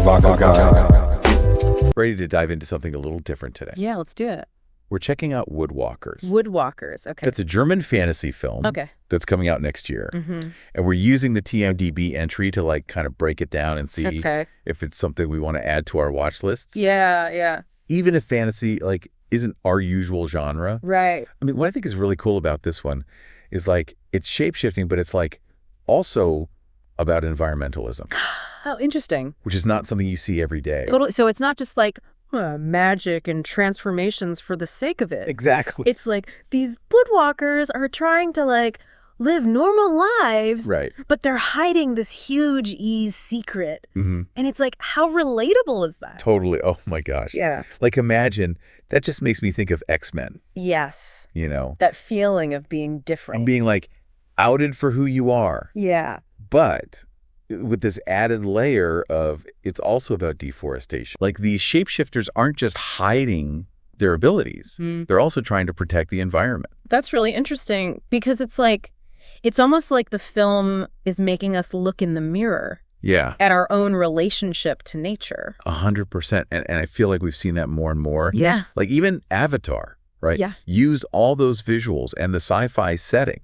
Woodwalker guy. Ready to dive into something a little different today. Yeah, let's do it. We're checking out Woodwalkers. Woodwalkers, okay. It's a German fantasy film that's coming out next year. And we're using the TMDb entry to like kind of break it down and see if it's something we want to add to our watch lists. Yeah. Even if fantasy like isn't our usual genre. Right. I mean, what I think is really cool about this one is like it's shape-shifting, but it's like also about environmentalism. Oh, interesting. Which is not something you see every day. Totally. So it's not just like magic and transformations for the sake of it. Exactly. It's like these woodwalkers are trying to like live normal lives, right? But they're hiding this huge ease secret. And it's like, how relatable is that? Totally. Oh my gosh. Yeah. Like imagine, that just makes me think of X-Men. Yes. You know? That feeling of being different. And being like outed for who you are. Yeah. But with this added layer of it's also about deforestation. Like these shapeshifters aren't just hiding their abilities. They're also trying to protect the environment. That's really interesting because it's like, it's almost like the film is making us look in the mirror. Yeah. At our own relationship to nature. 100%. And I feel like we've seen that more and more. Yeah. Like even Avatar, right? Yeah. Used all those visuals and the sci-fi setting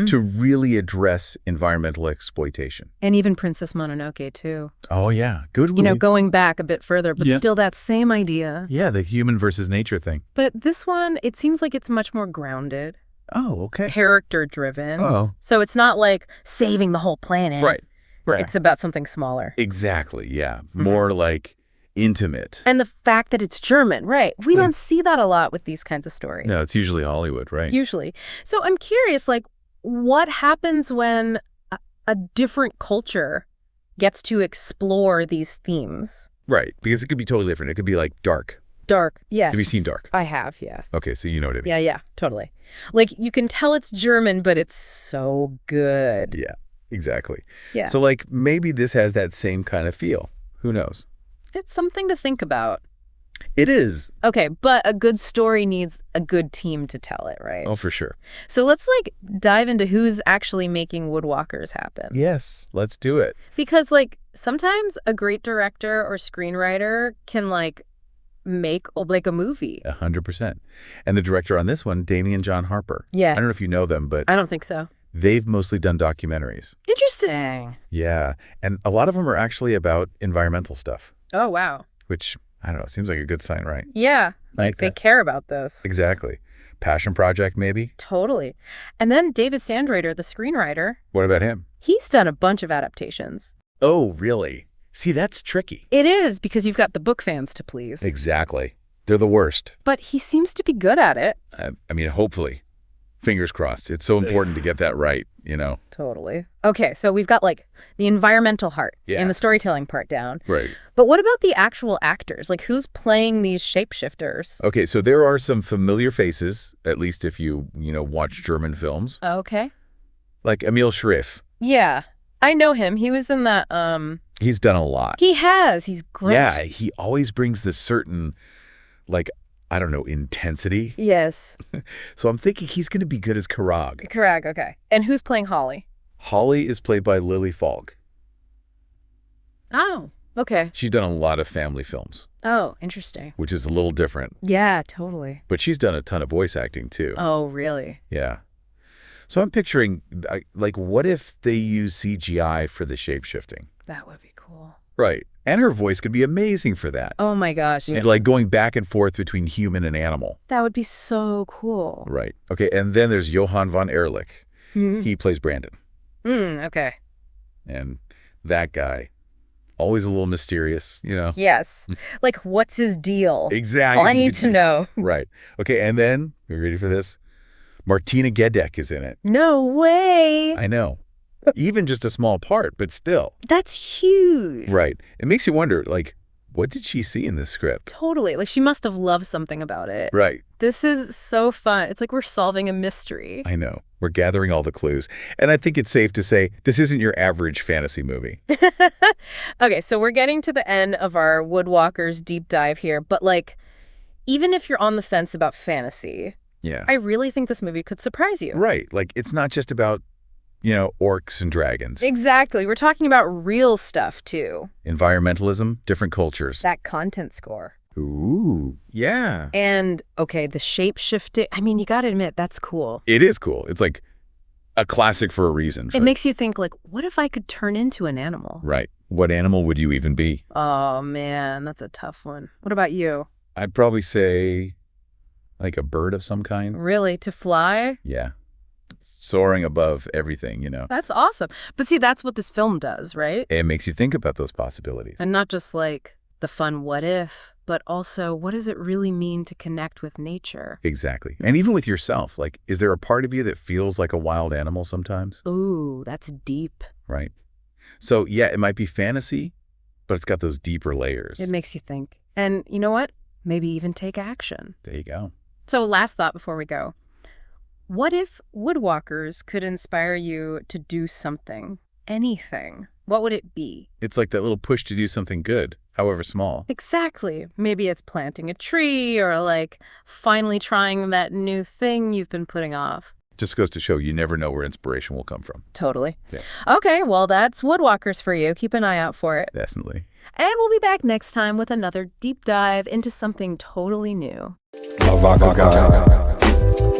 to really address environmental exploitation. And even Princess Mononoke, too. Oh, yeah. Good. You know, going back a bit further, but still that same idea. Yeah, the human versus nature thing. But this one, it seems like it's much more grounded. Oh, okay. Character-driven. Oh. So it's not like saving the whole planet. Right. It's about something smaller. Exactly, yeah. More like intimate. And the fact that it's German, right? We don't see that a lot with these kinds of stories. No, it's usually Hollywood, right? Usually. So I'm curious, like, what happens when a different culture gets to explore these themes? Right, because it could be totally different. It could be like Dark. Dark, yes. Have you seen Dark? I have, yeah. Okay, so you know what I mean. Yeah, totally. Like, you can tell it's German, but it's so good. Yeah, exactly. Yeah. So, like, maybe this has that same kind of feel. Who knows? It's something to think about. It is. Okay, but a good story needs a good team to tell it, right? Oh, for sure. So let's, like, dive into who's actually making Woodwalkers happen. Yes, let's do it. Because, like, sometimes a great director or screenwriter can, like, make like a movie. 100%. And the director on this one, Damien John Harper. Yeah. I don't know if you know them, but I don't think so. They've mostly done documentaries. Interesting. Yeah. And a lot of them are actually about environmental stuff. Oh, wow. Which, I don't know, seems like a good sign, right? Yeah. Like they care about this. Exactly. Passion project, maybe? Totally. And then David Sandroeder, the screenwriter. What about him? He's done a bunch of adaptations. Oh, really? See, that's tricky. It is, because you've got the book fans to please. Exactly. They're the worst. But he seems to be good at it. I mean, hopefully. Fingers crossed. It's so important to get that right, you know? Totally. Okay, so we've got, like, the environmental heart and the storytelling part down. Right. But what about the actual actors? Like, who's playing these shapeshifters? Okay, so there are some familiar faces, at least if you watch German films. Okay. Like Emil Schriff. Yeah. I know him. He was in that, He's done a lot. He has. He's great. Yeah, he always brings this certain, like, I don't know, intensity. Yes. So I'm thinking he's going to be good as Karag. Karag, okay. And who's playing Holly? Holly is played by Lily Falk. Oh, okay. She's done a lot of family films. Oh, interesting. Which is a little different. Yeah, totally. But she's done a ton of voice acting, too. Oh, really? Yeah. So I'm picturing, like, what if they use CGI for the shape-shifting? That would be cool. Right. And her voice could be amazing for that. Oh, my gosh. And like going back and forth between human and animal. That would be so cool. Right. Okay, and then there's Johann von Ehrlich. He plays Brandon. Okay. And that guy, always a little mysterious, you know? Yes. Like, what's his deal? Exactly. I need to know. Right. Okay, and then, are you ready for this? Martina Gedeck is in it. No way. I know. Even just a small part, but still. That's huge. Right. It makes you wonder, like, what did she see in this script? Totally. Like, she must have loved something about it. Right. This is so fun. It's like we're solving a mystery. I know. We're gathering all the clues. And I think it's safe to say this isn't your average fantasy movie. Okay, so we're getting to the end of our Woodwalkers deep dive here. But, like, even if you're on the fence about fantasy, yeah, I really think this movie could surprise you. Right. Like, it's not just about Orcs and dragons. Exactly. We're talking about real stuff, too. Environmentalism, different cultures. That content score. Ooh, yeah. And, okay, the shape-shifting. I mean, you got to admit, that's cool. It is cool. It's like a classic for a reason. It makes you think, like, what if I could turn into an animal? Right. What animal would you even be? Oh, man, that's a tough one. What about you? I'd probably say like a bird of some kind. Really? To fly? Yeah. Soaring above everything, That's awesome. But see, that's what this film does, right? It makes you think about those possibilities. And not just like the fun what if, but also what does it really mean to connect with nature? Exactly. And even with yourself, like, is there a part of you that feels like a wild animal sometimes? Ooh, that's deep. Right. So, yeah, it might be fantasy, but it's got those deeper layers. It makes you think. And you know what? Maybe even take action. There you go. So last thought before we go. What if Woodwalkers could inspire you to do something, anything? What would it be? It's like that little push to do something good, however small. Exactly. Maybe it's planting a tree or like finally trying that new thing you've been putting off. Just goes to show you never know where inspiration will come from. Totally. Yeah. Okay, well, that's Woodwalkers for you. Keep an eye out for it. Definitely. And we'll be back next time with another deep dive into something totally new. Woodwalker guy.